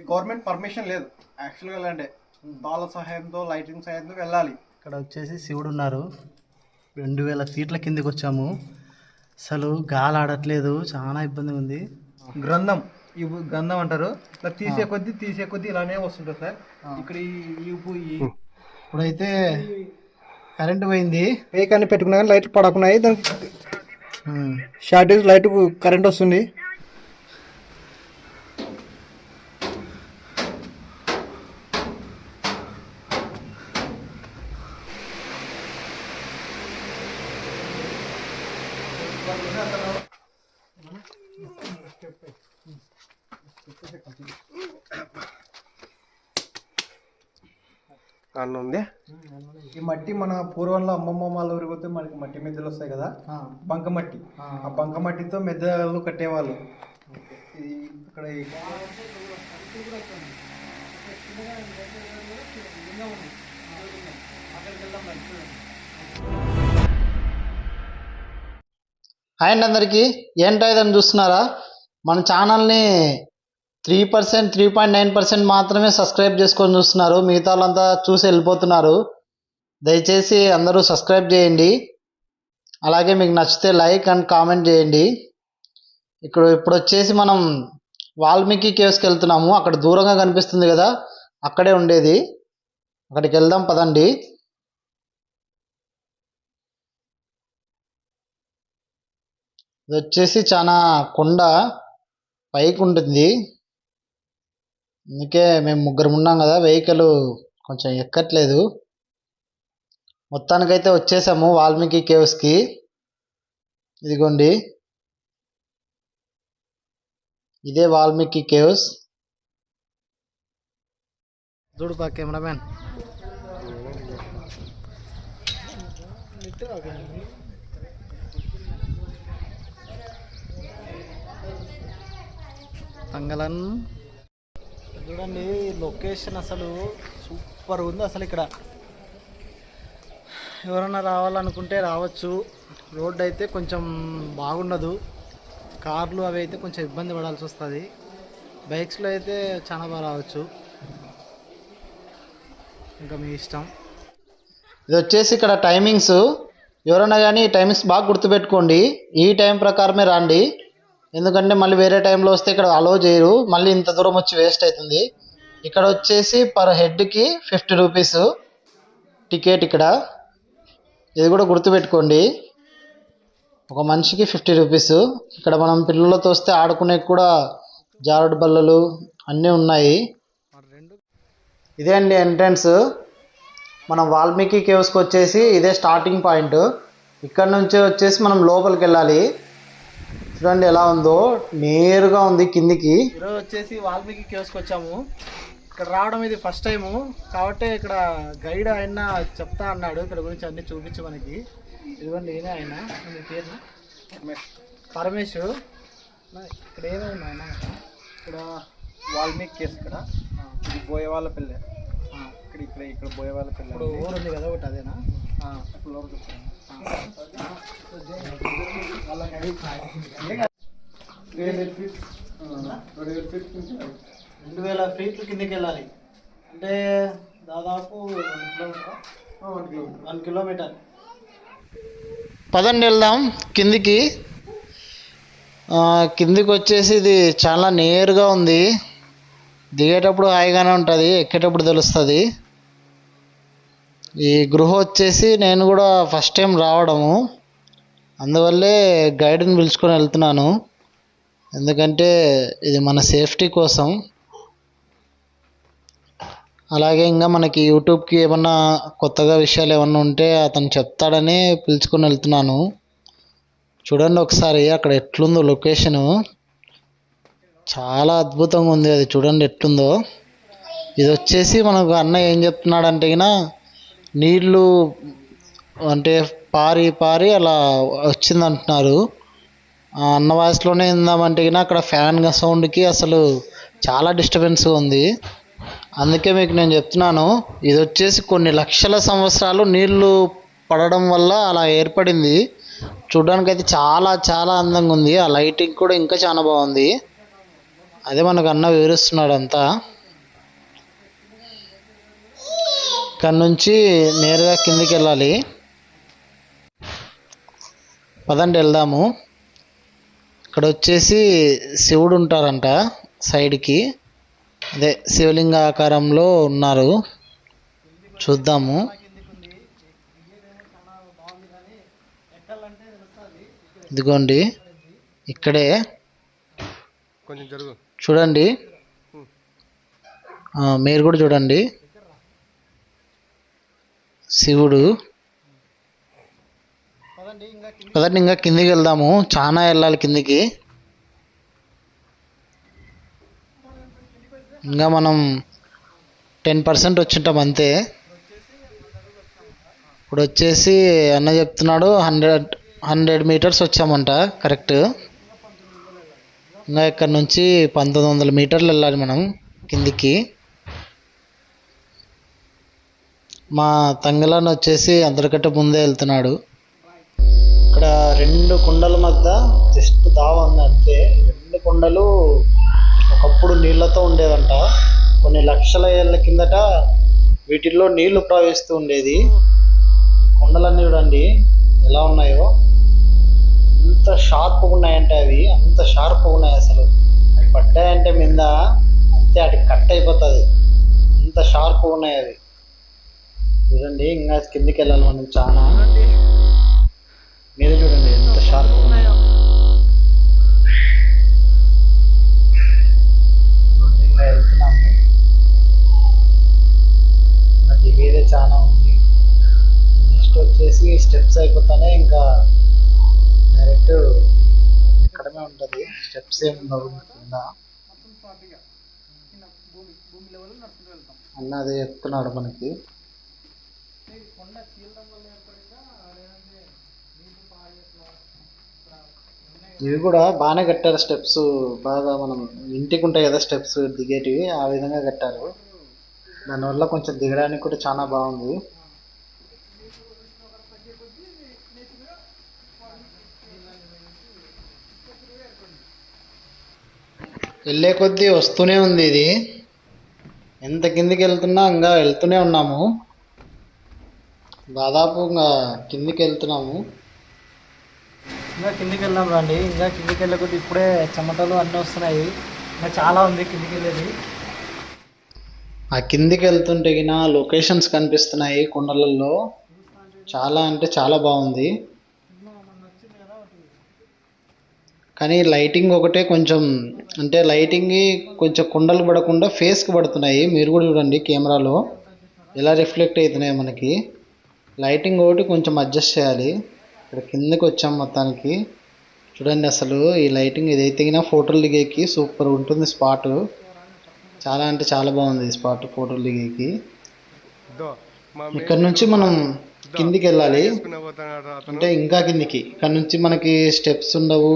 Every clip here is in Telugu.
గవర్నమెంట్ పర్మిషన్ లేదు యాక్చువల్గా వెళ్ళండి తాళ్ళ సహాయంతో లైటింగ్ సహాయంతో వెళ్ళాలి. ఇక్కడ వచ్చేసి శివుడు ఉన్నారు. 2000 ఫీట్ల కిందికి వచ్చాము. అసలు గాలి ఆడట్లేదు, చాలా ఇబ్బందిగా ఉంది. గ్రంథం గంధం అంటారు. ఇట్లా తీసే కొద్దీ ఇలానే వస్తుంటుంది సార్. ఇక్కడ ఇప్పుడైతే కరెంట్ పోయింది. పేకాన్ని పెట్టుకున్నా కానీ లైట్ పడకున్నాయి. దానికి షార్టేజ్ లైట్ కరెంట్ వస్తుంది. ఉంది ఈ మట్టి మన పూర్వంలో అమ్మమ్మ వాళ్ళ ఊరికి పోతే మనకి మట్టి మెద్దలు వస్తాయి కదా, బంకమట్టి. ఆ బంకమట్టితో మెద్దలు కట్టేవాళ్ళు. ఇక్కడ హాయ్ అండి అందరికీ. ఏంటో ఇదని చూస్తున్నారా? మన ఛానల్ని 3%, 3.9% మాత్రమే సబ్స్క్రైబ్ చేసుకొని చూస్తున్నారు. మిగతా వాళ్ళంతా చూసి వెళ్ళిపోతున్నారు. దయచేసి అందరూ సబ్స్క్రైబ్ చేయండి. అలాగే మీకు నచ్చితే లైక్ అండ్ కామెంట్ చేయండి. ఇప్పుడు వచ్చేసి మనం వాల్మీకి కేవ్స్కి వెళ్తున్నాము. అక్కడ దూరంగా కనిపిస్తుంది కదా, అక్కడే ఉండేది. అక్కడికి వెళ్దాం పదండి. ఇది వచ్చేసి చాలా కొండ పైకి ఉంటుంది. అందుకే మేము ముగ్గురు ఉన్నాం కదా, వెహికల్ కొంచెం ఎక్కట్లేదు. మొత్తానికైతే వచ్చేసాము వాల్మీకి కేవ్స్కి. ఇదిగోండి, ఇదే వాల్మీకి కేవ్స్. చూడు బా కెమెరామ్యాన్. తంగలన్ చూడండి, లొకేషన్ అసలు సూపర్ ఉంది. అసలు ఇక్కడ ఎవరైనా రావాలనుకుంటే రావచ్చు. రోడ్డు అయితే కొంచెం బాగుండదు, కార్లు అవి అయితే కొంచెం ఇబ్బంది పడాల్సి వస్తుంది. బైక్స్లో అయితే చాలా బాగా రావచ్చు, ఇంకా మీ ఇష్టం. ఇది వచ్చేసి ఇక్కడ టైమింగ్స్. ఎవరైనా కానీ టైమింగ్స్ బాగా గుర్తుపెట్టుకోండి. ఈ టైం ప్రకారమే రండి, ఎందుకంటే మళ్ళీ వేరే టైంలో వస్తే ఇక్కడ అలో చేయరు. మళ్ళీ ఇంత దూరం వచ్చి వేస్ట్ అవుతుంది. ఇక్కడ వచ్చేసి పర్ హెడ్కి 50 రూపీస్ టికెట్. ఇక్కడ ఇది కూడా గుర్తుపెట్టుకోండి, ఒక మనిషికి 50 రూపీస్. ఇక్కడ మనం పిల్లలతో వస్తే ఆడుకునే కూడా జారుడు బల్లలు అన్నీ ఉన్నాయి. ఇదే అండి ఎంట్రన్స్. మనం వాల్మీకి కేవ్స్కి వచ్చేసి ఇదే స్టార్టింగ్ పాయింట్. ఇక్కడ నుంచి వచ్చేసి మనం లోపలికి వెళ్ళాలి. చూడండి ఎలా ఉందో, నేరుగా ఉంది కిందికి. ఈరోజు వచ్చేసి వాల్మీకి కేవ్స్కి వచ్చాము. ఇక్కడ రావడం ఇది ఫస్ట్ టైము కాబట్టి ఇక్కడ గైడ్ ఆయన చెప్తా అన్నాడు ఇక్కడ గురించి అన్ని చూపించి మనకి. ఇదిగోండి ఈయన, ఆయన మీ పేరు పరమేశ్. ఇక్కడ ఏమైంది ఆయన? ఇక్కడ వాల్మీకి కేవ్స్. ఇక్కడ ఇది బోయవాళ్ళ పల్లె. ఇక్కడ బోయవాళ్ళ పల్లె. ఇప్పుడు ఊరు ఉంది కదా ఒకటి, అదేనా? ఇప్పుడు 2000 ఫీట్లు కిందకి వెళ్ళాలి అంటే దాదాపు 1 కిలోమీటర్. పదండి వెళ్దాం కిందికి. కిందికి వచ్చేసి ఇది చాలా నేరుగా ఉంది. దిగేటప్పుడు హాయిగానే ఉంటుంది, ఎక్కేటప్పుడు తెలుస్తుంది. ఈ గృహ వచ్చేసి నేను కూడా ఫస్ట్ టైం రావడము, అందువల్లే గైడ్ని పిలుచుకొని వెళ్తున్నాను. ఎందుకంటే ఇది మన సేఫ్టీ కోసం. అలాగే ఇంకా మనకి యూట్యూబ్కి ఏమన్నా కొత్తగా విషయాలు ఏమన్నా ఉంటే అతను చెప్తాడని పిలుచుకొని వెళ్తున్నాను. చూడండి ఒకసారి అక్కడ ఎట్లుందో లొకేషను, చాలా అద్భుతంగా ఉంది. అది చూడండి ఎట్లుందో. ఇది వచ్చేసి మనకు అన్న ఏం చెప్తున్నాడంటే నీళ్ళు అంటే పారి పారి అలా వచ్చిందంటున్నారు. అన్న వాయిస్లోనే విందామంటే అక్కడ ఫ్యాన్ సౌండ్కి అసలు చాలా డిస్టర్బెన్స్ ఉంది. అందుకే మీకు నేను చెప్తున్నాను, ఇది వచ్చేసి కొన్ని లక్షల సంవత్సరాలు నీళ్లు పడడం వల్ల అలా ఏర్పడింది. చూడడానికి అయితే చాలా చాలా అందంగా ఉంది. ఆ లైటింగ్ కూడా ఇంకా చాలా బాగుంది. అదే మనకు అన్న వివరిస్తున్నాడు అంతా. ఇక్కడ నుంచి నేరుగా కిందికి వెళ్ళాలి. పదండి వెళ్దాము. ఇక్కడ వచ్చేసి శివుడు ఉంటారంట సైడ్కి, అదే శివలింగ ఆకారంలో ఉన్నారు. చూద్దాము. ఇదిగోండి ఇక్కడే చూడండి, మీరు కూడా చూడండి శివుడు. పదండి ఇంకా కిందికి వెళ్దాము, చాలా వెళ్ళాలి కిందికి. ఇంకా మనం 10% వచ్చింటాం అంతే. ఇప్పుడు వచ్చేసి అన్న చెప్తున్నాడు 100 మీటర్స్ వచ్చామంట కరెక్ట్. ఇంకా ఇక్కడ నుంచి 1900 మీటర్లు వెళ్ళాలి మనం కిందికి. మా తంగలాన్ని వచ్చేసి అందరికంటే ముందే వెళ్తున్నాడు. ఇక్కడ 2 కొండల మధ్య జస్ట్ దావ ఉంది అంతే. 2 కొండలు ఒకప్పుడు నీళ్ళతో ఉండేదంట. కొన్ని లక్షల ఏళ్ళ కిందట వీటిల్లో నీళ్లు ప్రవహిస్తూ ఉండేది. కొండలన్నీ చూడండి ఎలా ఉన్నాయో, ఎంత షార్ప్గా ఉన్నాయంటే అవి, అంత షార్ప్గా ఉన్నాయి అసలు. అవి పడ్డాయంటే మీద అంతే అటు కట్ అయిపోతుంది, అంత షార్ప్గా ఉన్నాయి అవి. చూడండి ఇంకా కిందికి వెళ్ళాలి మనం చాలా. మీద చూడండి ఎంత షార్ప్గా ఉన్నాయో. ఇంకా వెళ్తున్నాము, ఇంకా దిగేదే చాలా ఉంది. నెక్స్ట్ వచ్చేసి స్టెప్స్ అయిపోతానే ఇంకా డైరెక్ట్ ఎక్కడమే ఉంటుంది, స్టెప్స్ ఏమి ఉండవు కింద. అన్న అదే చెప్తున్నాడు మనకి. ఇవి కూడా బాగానే కట్టారు స్టెప్స్, బాగా మనం ఇంటికి ఉంటాయి కదా స్టెప్స్ దిగేటివి, ఆ విధంగా కట్టారు. దానివల్ల కొంచెం దిగడానికి కూడా చాలా బాగుంది. వెళ్ళే కొద్దీ వస్తూనే ఉంది ఇది, ఎంత కిందికి వెళ్తున్నా ఇంకా వెళ్తూనే ఉన్నాము. దాదాపు ఇంకా కిందికి వెళ్తున్నాము. ఇంకా కిందికి వెళ్దాం రండి. ఇంకా కిందికి వెళ్ళే కొద్దీ ఇప్పుడే చెమటలు అన్నీ వస్తున్నాయి. ఇంకా చాలా ఉంది కిందికి వెళ్ళేది. ఆ కిందికి వెళ్తుంటే లొకేషన్స్ కనిపిస్తున్నాయి కొండలలో, చాలా అంటే చాలా బాగుంది. కానీ లైటింగ్ ఒకటే కొంచెం, అంటే లైటింగ్ కొంచెం కొండలు పడకుండా ఫేస్కి పడుతున్నాయి. మీరు కూడా చూడండి కెమెరాలో ఎలా రిఫ్లెక్ట్ అవుతున్నాయి మనకి. లైటింగ్ ఒకటి కొంచెం అడ్జస్ట్ చేయాలి. ఇక్కడ కిందకి వచ్చాం మొత్తానికి. చూడండి అసలు ఈ లైటింగ్ ఏదైతే ఫోటోలు దిగేకి సూపర్ ఉంటుంది స్పాట్. చాలా అంటే చాలా బాగుంది ఈ స్పాట్ ఫోటోలు దిగేకి. ఇక్కడ నుంచి మనం కిందికి వెళ్ళాలి, అంటే ఇంకా కిందికి. ఇక్కడ నుంచి మనకి స్టెప్స్ ఉండవు,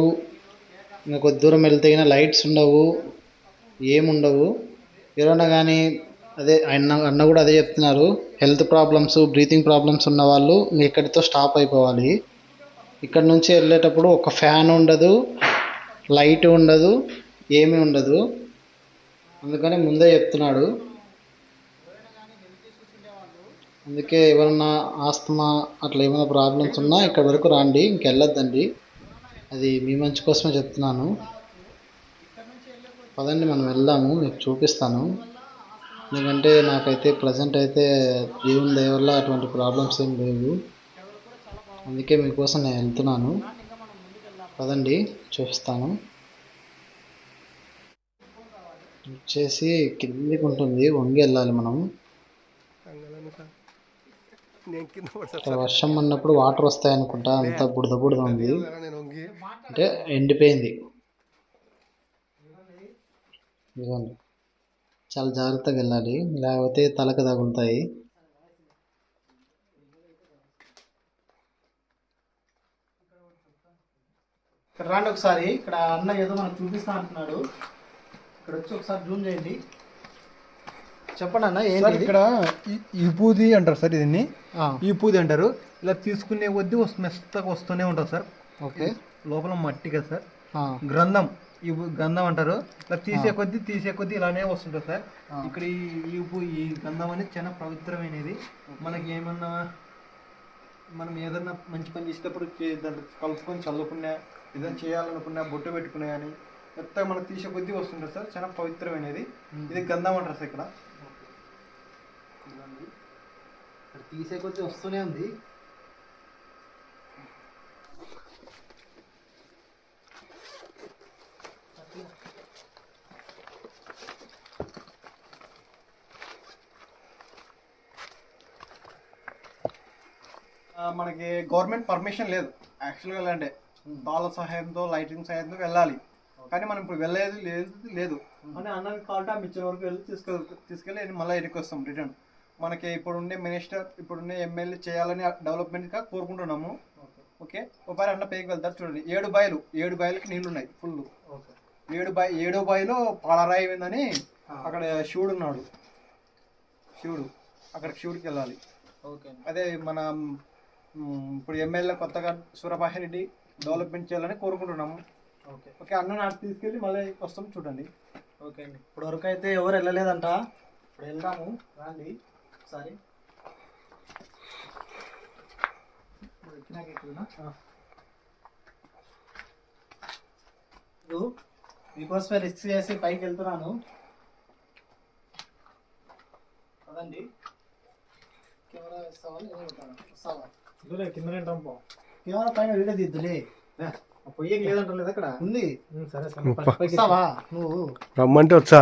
ఇంకా కొద్ది దూరం వెళ్తే లైట్స్ ఉండవు, ఏముండవు. ఎవరైనా కానీ అదే అన్న కూడా అదే చెప్తున్నారు, హెల్త్ ప్రాబ్లమ్స్, బ్రీతింగ్ ప్రాబ్లమ్స్ ఉన్న వాళ్ళు ఇక్కడితో స్టాప్ అయిపోవాలి. ఇక్కడ నుంచి వెళ్ళేటప్పుడు ఒక ఫ్యాన్ ఉండదు, లైట్ ఉండదు, ఏమీ ఉండదు. అందుకని ముందే చెప్తున్నాడు. అందుకే ఎవరన్నా ఆస్తమా అట్లా ఏమైనా ప్రాబ్లమ్స్ ఉన్నా ఇక్కడ వరకు రండి, ఇంకెళ్ళొద్దండి. అది మీ మంచి కోసమే చెప్తున్నాను. పదండి మనం వెళ్దాము, మీకు చూపిస్తాను. ఎందుకంటే నాకైతే ప్రజెంట్ అయితే దేవుని దయ వల్ల అటువంటి ప్రాబ్లమ్స్ ఏం లేవు. అందుకే మీకోసం నేను వెళ్తున్నాను. పదండి చూపిస్తాను. వచ్చేసి కిందికి ఉంటుంది, వంగి వెళ్ళాలి మనం. వర్షం పడినప్పుడు వాటర్ వస్తాయి అనుకుంటా, అంతా బుడద బుడద ఉంది, అంటే ఎండిపోయింది. ఇదిగోండి, చాలా జాగ్రత్తగా వెళ్ళాలి, లేకపోతే తలకు తగులుతాయి. ఇక్కడ రాండి ఒకసారి, ఇక్కడ అన్న ఏదో మనకు చూపిస్తా అంటున్నాడు. ఇక్కడ వచ్చి ఒకసారి జూమ్ చేయండి, చెప్పండి అన్న. ఏంటి ఇక్కడ విభూది అంటారు సార్, దీన్ని విభూది అంటారు. ఇలా తీసుకునే కొద్దీ మెత్తగా వస్తూనే ఉంటుంది సార్. ఓకే, లోపల మట్టి కదా సార్. గ్రంథం ఈ గంధం అంటారు. ఇట్లా తీసే కొద్దీ ఇలానే వస్తుంటుంది సార్. ఇక్కడ ఈ గంధం అనేది చాలా పవిత్రమైనది. మనకి ఏమన్నా మనం ఏదన్నా మంచి పని చేసేటప్పుడు దాంట్లో కలుపుకొని చల్లుకున్నా, ఏదైనా చేయాలనుకున్నా, బొట్టు పెట్టుకున్నా కానీ మొత్తం మనకు తీసే కొద్దీ వస్తుంటుంది సార్. చాలా పవిత్రమైనది. ఇది గంధం అంటారు సార్. ఇక్కడ తీసే కొద్దీ వస్తూనే ఉంది. మనకి గవర్నమెంట్ పర్మిషన్ లేదు యాక్చువల్గా. అంటే బాల సహాయంతో, లైటింగ్ సహాయంతో వెళ్ళాలి. కానీ మనం ఇప్పుడు వెళ్ళేది లేదు అని అన్నానికి కావాలంటే ఆ మిచ్చర్ వరకు వెళ్ళి తీసుకెళ్ళి మళ్ళీ వెనక్కి వస్తాం రిటర్న్. మనకి ఇప్పుడుండే మినిస్టర్, ఇప్పుడుండే ఎమ్మెల్యే చేయాలని డెవలప్మెంట్గా కోరుకుంటున్నాము. ఓకే, ఒకసారి అన్న పేకి వెళ్తారు చూడండి. 7 బాయిలకి నీళ్ళు ఉన్నాయి ఫుల్. 7 బాయిలో పాలరాయి అయిందని అక్కడ శివుడు ఉన్నాడు. అక్కడికి శివుడికి వెళ్ళాలి. అదే మన ఇప్పుడు ఎమ్మెల్యే కొత్తగా సూరభాషరెడ్డి డెవలప్మెంట్ చేయాలని కోరుకుంటున్నాము. ఓకే అన్న నాకు తీసుకెళ్ళి మళ్ళీ వస్తాం చూడండి. ఓకే అండి, ఇప్పుడు వరకు అయితే ఎవరు వెళ్ళలేదంట. ఇప్పుడు వెళ్దాము రండి ఒకసారి. మీకోసమే రిస్క్ చేసి పైకి వెళ్తున్నాను కదండి. కెమెరా వేస్తావా? వస్తావా? కెమెరా పైన వీడియో తీద్దులే. పొయ్యకి లేదంటారు లేదు అక్కడ ఉంది. సరే వస్తావా నువ్వు? రమ్మంటే వచ్చా.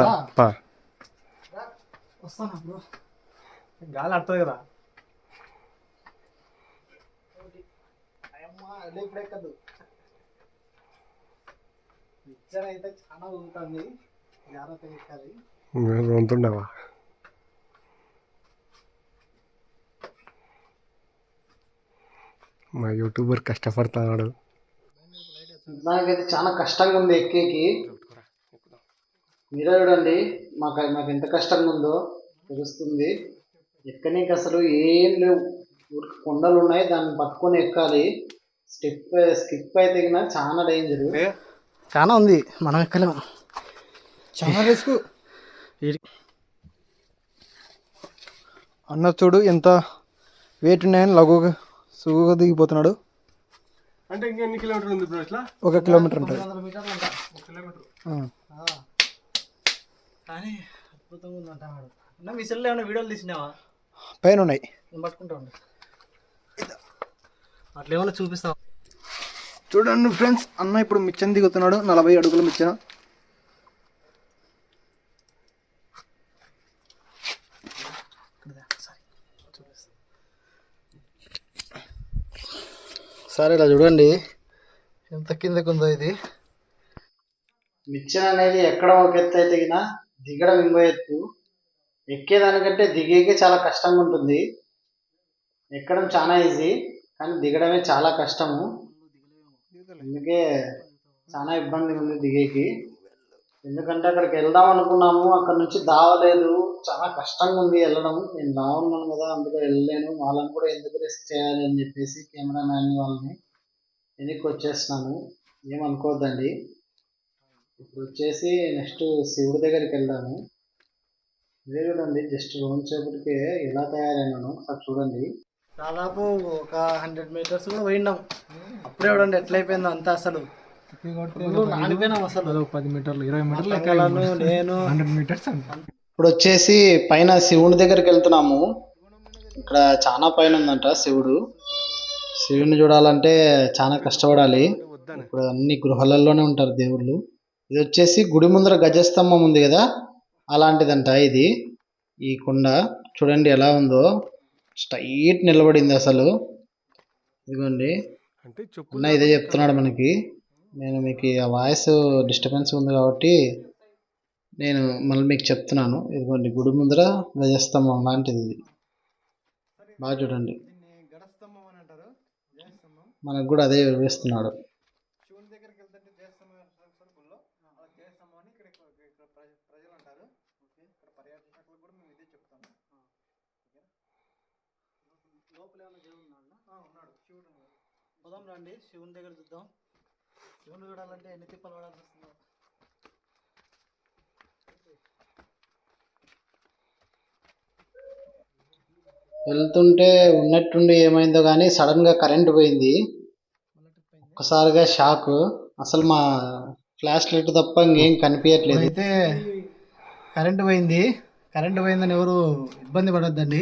వస్తాను బ్రో. గాలి ఆడుతుంది కదా. ఇప్పుడు ఎక్కదు. పిక్చర్ అయితే చాలా ఊగుతుంది. జాగ్రత్తగా ఎక్కాలి. వంతుండవా? మా యూట్యూబర్ కష్టపడుతున్నాడు. నాకైతే చాలా కష్టంగా ఉంది ఎక్కేకి. మీరే చూడండి మాకు ఎంత కష్టంగా ఉందో తెలుస్తుంది. ఎక్కనీకి అసలు ఏం లేవు, కొండలు ఉన్నాయి, దాన్ని పట్టుకొని ఎక్కాలి. స్కిప్ అయితే చాలా డేంజర్, చాలా ఉంది. మనం ఎక్కలేము, చాలా రిస్క్. అన్న చూడు ఎంత వెయిట్ ఉన్నాయని లఘుగా సులువుగా దిగిపోతున్నాడు. అంటే ఇంకా ఎన్ని కిలోమీటర్లు ఉంది బ్రో? ఇట్లా 1 కిలోమీటర్ ఉంటుంది. 100 మీటర్లు అంట. 1 కిలోమీటర్. కానీ అద్భుతంగా ఉందంట. అన్న మీ సెల్లో ఏమైనా వీడియోలు తీసినావా? పైన ఉన్నాయి, నేను పట్టుకుంటా ఉండు. అట్లా ఏమైనా చూపిస్తావా? చూడండి ఫ్రెండ్స్, అన్న ఇప్పుడు మిచ్చన్ దిగుతున్నాడు. 40 అడుగుల మిచ్చన. సరే ఇలా చూడండి ఎంత కిందకు ఉందో ఇది. మిచ్చన్ అనేది ఎక్కడం ఒక ఎత్తు అయితే దిగడం ఇంకో ఎత్తు. ఎక్కేదానికంటే దిగేకే చాలా కష్టంగా ఉంటుంది. ఎక్కడం చాలా ఈజీ కానీ దిగడమే చాలా కష్టము. అందుకే చాలా ఇబ్బంది ఉంది దిగేకి. ఎందుకంటే అక్కడికి వెళ్దాం అనుకున్నాము, అక్కడ నుంచి దావలేదు, చాలా కష్టంగా ఉంది వెళ్ళడం. నేను దావన్నాను కదా, అందులో వెళ్ళలేను. వాళ్ళని కూడా ఎందుకు రిస్క్ చేయాలి అని చెప్పేసి కెమెరామ్యాన్ వాళ్ళని వెనక్కి వచ్చేస్తున్నాను. ఏమనుకోవద్దండి. ఇప్పుడు వచ్చేసి నెక్స్ట్ శివుడి దగ్గరికి వెళ్దాము. ఇదే చూడండి, జస్ట్ సేపటికే ఎలా తయారైనాను ఒకసారి చూడండి. దాదాపు ఒక 100 మీటర్స్ కూడా పోయినాం. అప్పుడే చూడండి ఎట్లా అయిపోయిందో అంతా. అసలు నానిపోయినాం అసలు. 10 మీటర్లు 20 మీటర్లు నేను 100 మీటర్స్. ఇప్పుడు వచ్చేసి పైన శివుని దగ్గరికి వెళ్తున్నాము. ఇక్కడ చాలా పైన ఉందంట శివుడు. శివుని చూడాలంటే చాలా కష్టపడాలి. ఇప్పుడు అన్ని గృహాలలోనే ఉంటారు దేవుళ్ళు. ఇది వచ్చేసి గుడి ముందర గజస్తంభం ఉంది కదా, అలాంటిదంట ఇది. ఈ కొండ చూడండి ఎలా ఉందో, స్ట్రైట్ నిలబడింది అసలు. ఇదిగోండి అన్న ఇదే చెప్తున్నాడు మనకి. నేను మీకు ఆ వాయిస్ డిస్టర్బెన్స్ ఉంది కాబట్టి నేను మళ్ళీ మీకు చెప్తున్నాను. ఇదిగోండి గుడి ముందర గజస్తంభం లాంటిది ఇది. బాగా చూడండి, మనకు కూడా అదే వివరిస్తున్నాడు. శివుని దగ్గరికి వెళ్తుంటే దేవస్తంభం ఇక్కడ ప్రజలు అంటారు. ఇక్కడ పర్యాటకులకు కూడా మేము ఇదే చెప్తాము. లోపల ఏమైనా దేవుడు ఉన్నాడు? శివుడు ఉన్నాడు. పోదాం రండి శివుని దగ్గర చూద్దాం. శివుని చూడాలంటే ఎన్ని తిప్పలు పడాల్సి వస్తుందో. వెళ్తుంటే ఉన్నట్టుండి ఏమైందో కానీ సడన్గా కరెంట్ పోయింది. ఒక్కసారిగా షాక్. అసలు మా ఫ్లాష్ లైట్ తప్ప ఇంకేం కనిపించట్లేదు. అయితే కరెంట్ పోయింది. కరెంట్ పోయిందని ఎవరు ఇబ్బంది పడొద్దండి.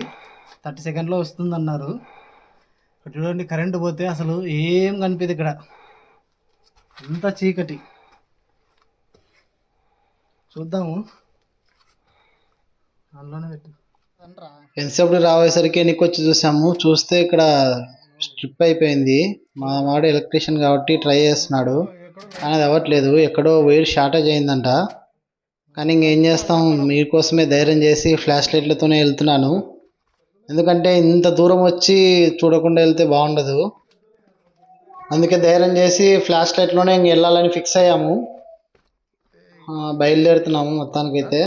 30 సెకండ్లో వస్తుందన్నారు. ఇక్కడ చూడండి, కరెంటు పోతే అసలు ఏం కనిపించదు. ఇక్కడ అంత చీకటి. చూద్దాము. అందులోనే పెట్టు. ఎంతసేపు రావేసరికి ఎన్నికి వచ్చి చూసాము. చూస్తే ఇక్కడ స్ట్రిప్ అయిపోయింది. మా వాడు ఎలక్ట్రీషియన్ కాబట్టి ట్రై చేస్తున్నాడు, కానీ అది అవ్వట్లేదు. ఎక్కడో వైర్ షార్టేజ్ అయిందంట. కానీ ఇంకేం చేస్తాం, మీకోసమే ధైర్యం చేసి ఫ్లాష్ లైట్లతోనే వెళ్తున్నాను. ఎందుకంటే ఇంత దూరం వచ్చి చూడకుండా వెళ్తే బాగుండదు. అందుకే ధైర్యం చేసి ఫ్లాష్ లైట్లోనే ఇంక వెళ్ళాలని ఫిక్స్ అయ్యాము. బయలుదేరుతున్నాము. మొత్తానికైతే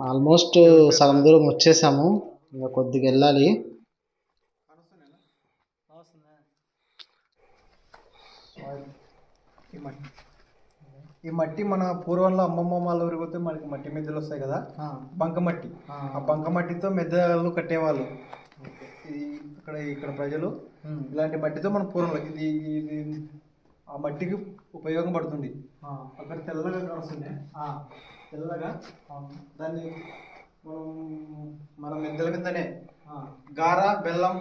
ఆల్మోస్ట్ సగం దూరం వచ్చేసాము. ఇంకా కొద్దిగా వెళ్ళాలి. ఈ మట్టి మన పూర్వంలో అమ్మమ్మ వాళ్ళ ఊరికి పోతే మనకి మట్టి మెద్దలు వస్తాయి కదా, బంకమట్టి. ఆ బంకమట్టితో మెద్దలు కట్టేవాళ్ళు. ఇక్కడ ప్రజలు ఇలాంటి మట్టితో మన పూర్వంలో ఇది ఇది ఆ మట్టికి ఉపయోగపడుతుంది. అక్కడ తెల్లగా కాస్తుంది. తెల్లగా దాన్ని మన మెద్దల మీదనే గార బెల్లం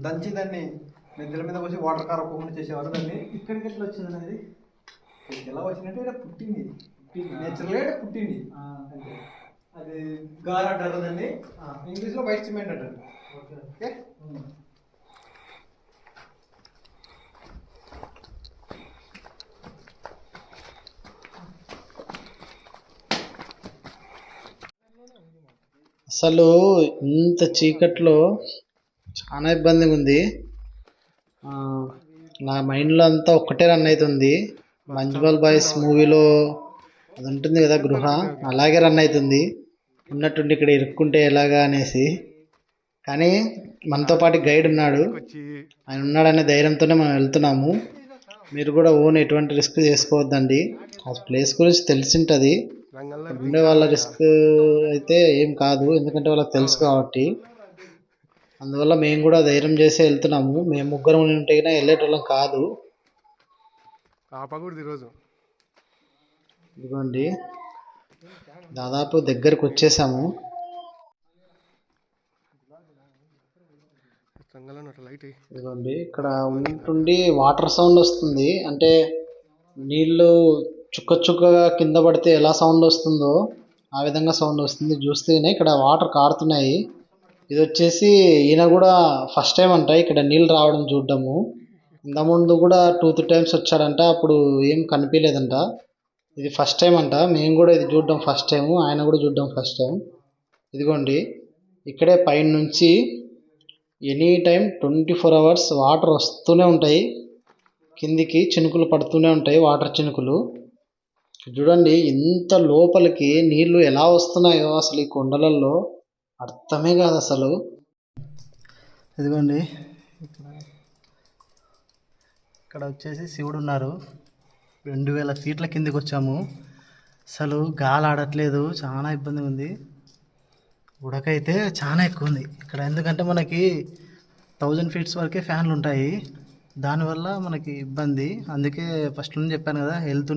దంచి దాన్ని మెద్దల మీద పోసి వాటర్ కార్ ఒక్కొక్కటి చేసేవారు. దాన్ని ఇక్కడికి ఎట్లా వచ్చింది అనేది ఎలా వచ్చినట్టు ఇక్కడ పుట్టింది. నేచురల్గా ఇక్కడ పుట్టింది. అది గార అంటారు దాన్ని, ఇంగ్లీష్లో వైట్ సిమెంట్ అంటారు. ఓకే. అసలు ఇంత చీకట్లో చాలా ఇబ్బందిగా ఉంది. నా మైండ్లో అంతా ఒక్కటే రన్ అవుతుంది. మంజుమల్ బాయ్స్ మూవీలో అది ఉంటుంది కదా గృహ, అలాగే రన్ అవుతుంది. ఉన్నట్టుండి ఇక్కడ ఇరుక్కుంటే ఎలాగా అనేసి. కానీ మనతో పాటు గైడ్ ఉన్నాడు. ఆయన ఉన్నాడనే ధైర్యంతోనే మనం వెళ్తున్నాము. మీరు కూడా ఎటువంటి రిస్క్ చేసుకోవద్దండి. ఆ ప్లేస్ గురించి తెలిసింటుంది. ఉండే వాళ్ళ రిస్క్ అయితే ఏం కాదు, ఎందుకంటే వాళ్ళకి తెలుసు కాబట్టి. అందువల్ల మేము కూడా ధైర్యం చేసి వెళ్తున్నాము. మేము ముగ్గురం ఉంటే వెళ్ళేటోళ్ళం కాదు. ఇదిగోండి, దాదాపు దగ్గరకు వచ్చేసాము. ఇదిగోండి, ఇక్కడ ఉంటుండి వాటర్ సౌండ్ వస్తుంది. అంటే నీళ్ళు చుక్క చుక్కగా కింద పడితే ఎలా సౌండ్ వస్తుందో ఆ విధంగా సౌండ్ వస్తుంది. చూస్తేనే ఇక్కడ వాటర్ కారుతున్నాయి. ఇది వచ్చేసి ఈయన కూడా ఫస్ట్ టైం అంట ఇక్కడ నీళ్ళు రావడం చూడడము. ఇంతకుముందు కూడా 2-3 టైమ్స్ వచ్చాడంట, అప్పుడు ఏం కనిపించలేదంట. ఇది ఫస్ట్ టైం అంట. మేము కూడా ఇది చూడడం ఫస్ట్ టైం, ఆయన కూడా చూడడం ఫస్ట్ టైం. ఇదిగోండి, ఇక్కడే పైన నుంచి ఎనీ టైం 24 అవర్స్ వాటర్ వస్తూనే ఉంటాయి. కిందికి చినుకులు పడుతూనే ఉంటాయి, వాటర్ చినుకులు. చూడండి ఇంత లోపలికి నీళ్లు ఎలా వస్తున్నాయో అసలు ఈ కొండలలో అర్థమే కాదు అసలు. ఇదిగోండి, ఇక్కడ వచ్చేసి శివుడు ఉన్నారు. 2000 ఫీట్ల కిందికి వచ్చాము. అసలు గాలి ఆడట్లేదు, చాలా ఇబ్బందిగా ఉంది. ఉడకైతే చాలా ఎక్కువ ఉంది ఇక్కడ. ఎందుకంటే మనకి 1000 ఫీట్స్ వరకే ఫ్యాన్లు ఉంటాయి. దానివల్ల మనకి ఇబ్బంది. అందుకే ఫస్ట్ నుంచి చెప్పాను కదా, హెల్త్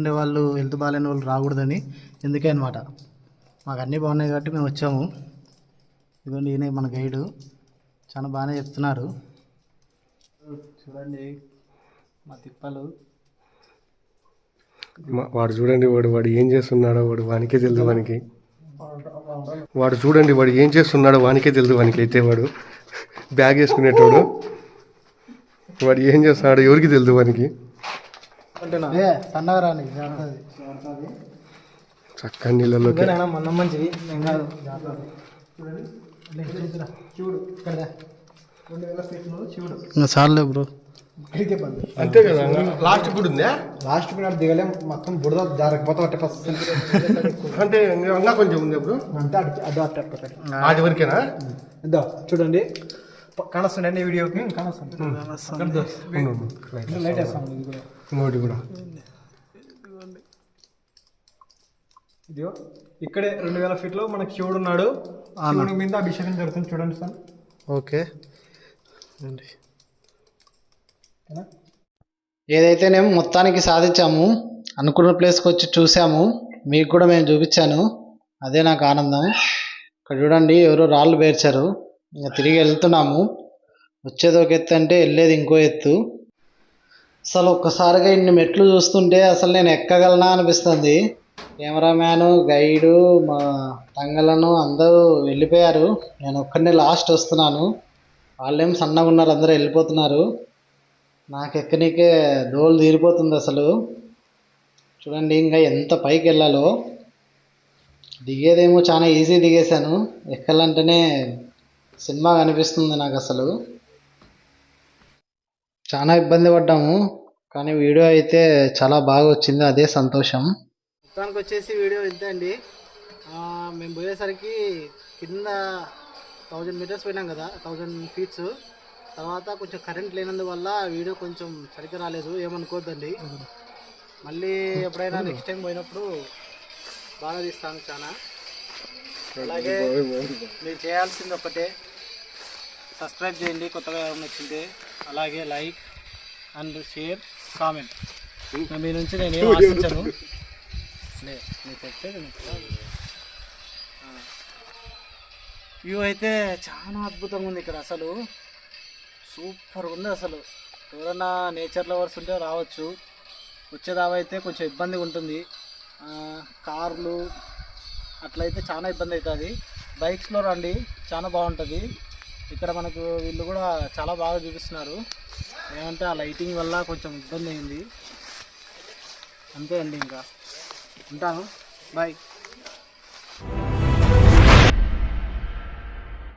బాగాలేని వాళ్ళు రాకూడదని. ఎందుకే అనమాట. మాకు అన్నీ బాగున్నాయి కాబట్టి మేము వచ్చాము. ఇదిగోండి, ఈయన మన గైడు, చాలా బాగానే చెప్తున్నారు. చూడండి మా తిప్పలు. వాడు చూడండి, వాడు ఏం చేస్తున్నాడో వానికే తెలుసు. వాడు చూడండి, వాడు ఏం చేస్తున్నాడో వానికే తెలుసు. వానికైతే వాడు బ్యాగ్ వేసుకునేటోడు, వాడు ఏం చేస్తున్నాడు ఎవరికి తెలుసు వానికి. చక్కని నీళ్ళలో చాలే బ్రో, అంతే కదా. లాస్ట్ కూడా ఉందా? లాస్ట్ కూడా దిగలేం, మొత్తం బుడద జారకపోతే అంటే ఇంకా కొంచెం ఉంది అప్పుడు. అంతే అది వరకేనా? ఇద్దా చూడండి, కానొస్తుండే వీడియోకి. లైట్ వేస్తాం. ఇంకోటి కూడా ఇదిగో ఇక్కడే 2000 ఫీట్లో మనకి శివుడు ఉన్నాడు. శివుడి మీద అభిషేకం జరుగుతుంది చూడండి సార్. ఓకే, ఏదైతేనేమో మొత్తానికి సాధించాము, అనుకున్న ప్లేస్కి వచ్చి చూసాము, మీకు కూడా మేము చూపించాను, అదే నాకు ఆనందం. ఇక్కడ చూడండి ఎవరో రాళ్ళు పేర్చారు, ఇంకా తిరిగి వెళ్తున్నాము. వచ్చేది ఒక ఎత్తు అంటే వెళ్ళేది ఇంకో ఎత్తు. అసలు ఒక్కసారిగా ఇన్ని మెట్లు చూస్తుంటే అసలు నేను ఎక్కగలనా అనిపిస్తుంది. కెమెరామ్యాను, గైడు, మా తంగలను అందరూ వెళ్ళిపోయారు, నేను ఒక్కడినే లాస్ట్ వస్తున్నాను. వాళ్ళేం సన్నగా ఉన్నారు, అందరూ వెళ్ళిపోతున్నారు. నాకు ఎక్కనికే దోలు తీరిపోతుంది అసలు. చూడండి ఇంకా ఎంత పైకి వెళ్ళాలో. దిగేదేమో చాలా ఈజీ దిగేశాను, ఎక్కాలంటేనే సినిమా కనిపిస్తుంది నాకు. అసలు చాలా ఇబ్బంది పడ్డాము, కానీ వీడియో అయితే చాలా బాగా వచ్చింది, అదే సంతోషం. మొత్తానికి వచ్చేసి వీడియో ఇంతే అండి. మేము పోయేసరికి కింద 1000 మీటర్స్ పోయినాం కదా, 1000 ఫీట్స్. తర్వాత కొంచెం కరెంట్ లేనందువల్ల వీడియో కొంచెం సరిగ్గా రాలేదు, ఏమనుకోవద్దండి. మళ్ళీ ఎప్పుడైనా నెక్స్ట్ టైం పోయినప్పుడు బాగా తీస్తాను చాలా. అలాగే మీరు చేయాల్సింది ఒకటే, సబ్స్క్రైబ్ చేయండి కొత్తగా ఎవరైనా వచ్చింటే. అలాగే లైక్ అండ్ షేర్, కామెంట్. మీ నుంచి నేను ఏం ఆశించను. వ్యూ అయితే చాలా అద్భుతంగా ఉంది ఇక్కడ, అసలు సూపర్గా ఉంది. అసలు ఎవరైనా నేచర్ లవర్స్ ఉంటే రావచ్చు. వచ్చేదావైతే కొంచెం ఇబ్బందిగా ఉంటుంది, కార్లు అట్లయితే చాలా ఇబ్బంది అవుతుంది. బైక్స్లో రండి, చాలా బాగుంటుంది. ఇక్కడ మనకు వీళ్ళు కూడా చాలా బాగా చూపిస్తున్నారు. ఏమంటే ఆ లైటింగ్ వల్ల కొంచెం ఇబ్బంది అయింది, అంతే అండి. ఇంకా ఉంటాను, బాయ్.